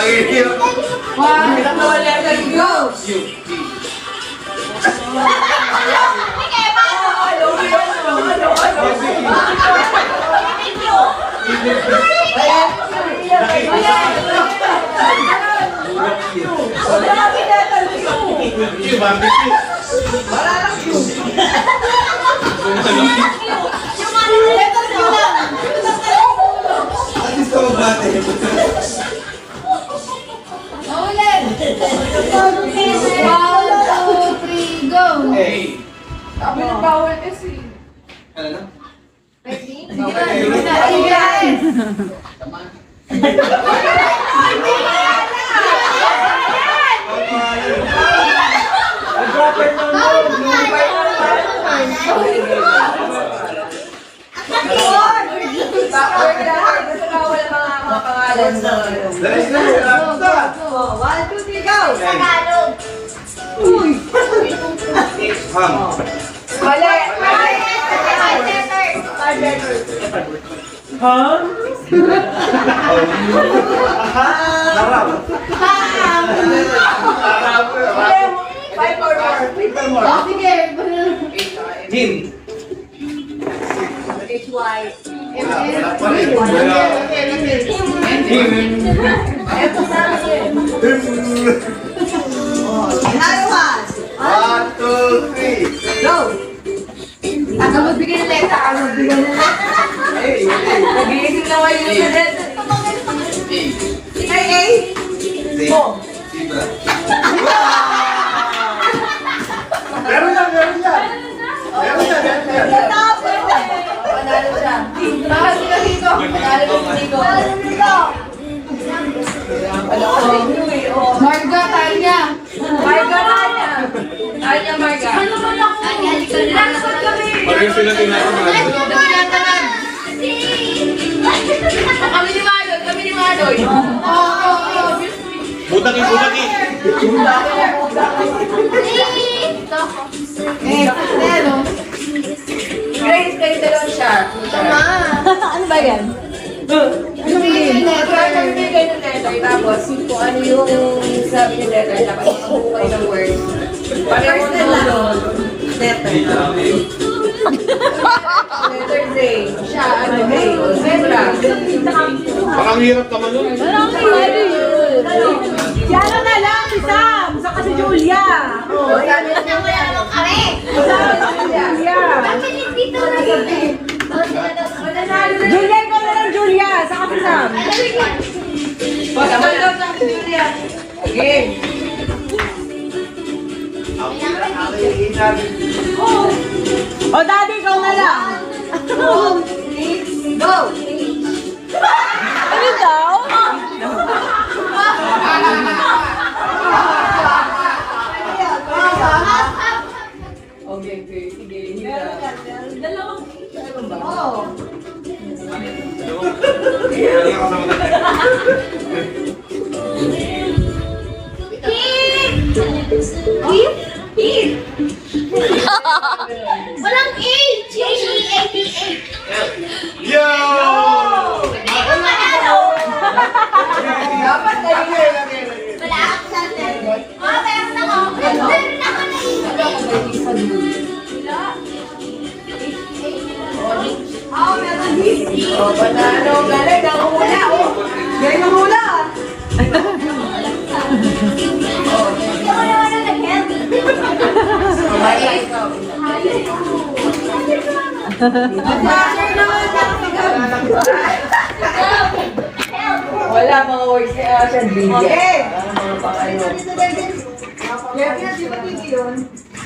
One, letter, go! Sabi ng bawal kasi. Ano na? Jim. One, two, three. Go! Ako magbigay ng letter, ako magbigay ng letter. Nag-iisip na kayo ng letter. Ay! Zebra. Meron yan. Panalo siya. Mahal sila dito. Panalo dito. Marga, Tanya. Marga. Nakasot kami. Parang sila tinatamaan. Kami ni Maloy. Butaki. Grace, kayo dalawang siya. Tama. Ano ba yan? Namigay ng letter, tapos kung ano yung sabi ng letter, dapat makabuhay ng word. Parehas na lang. Letter. Letter Z. Siya, ano, A. Zebra. Parang hirap naman nun. Si ano na lang, si Sam. Saka si Julia. Oh, sabi na Julia. Julia, ikaw na lang, Julia. Saka si Sam. Pagkakalap ng Julia. Again. O, Daddy, ikaw na lang. Go! Ano daw? Okay. Sige. Dalawang. Oh. Walang H! H-E-A-T-H! Yo! Dapat kayo. Wala ako sa cellphone. Oh, meron ako. Meron ako na Oh, meron din. Oh, panalo. Galing, nakahula. Oh. Galing mahula. Hindi ako naman na nag-help. Wala mga words kaya siya bigyan. Okay. Mga pangayo.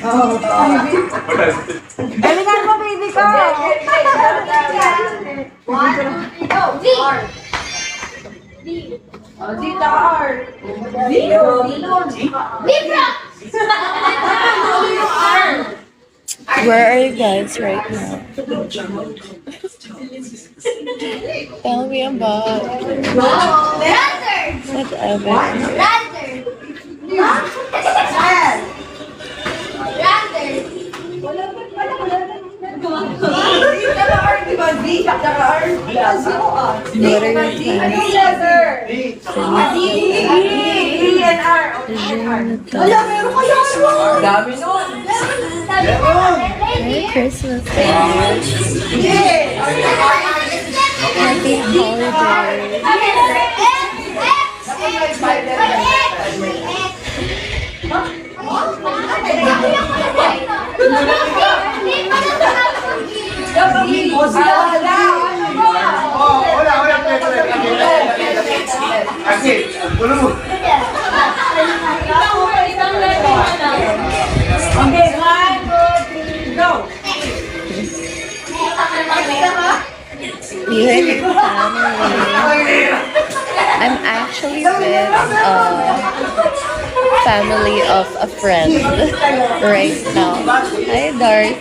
Oo. Galingan mo, baby ko. Dita R. Libra! Where are you guys right now? Tell me about Brother! whatever. Brother! Brother! Naka-R, di ba? D, naka-R. Yes, mo ah. What are your plans? Letter. D. E and R. Wala, meron kayo. Dami nun. Merry Christmas, guys. Happy holidays. Wala. Kasi, ulo mo. Okay, 1, 2, 3, go! We are with family. I'm actually with family of a friend right now. Hi, Darcy.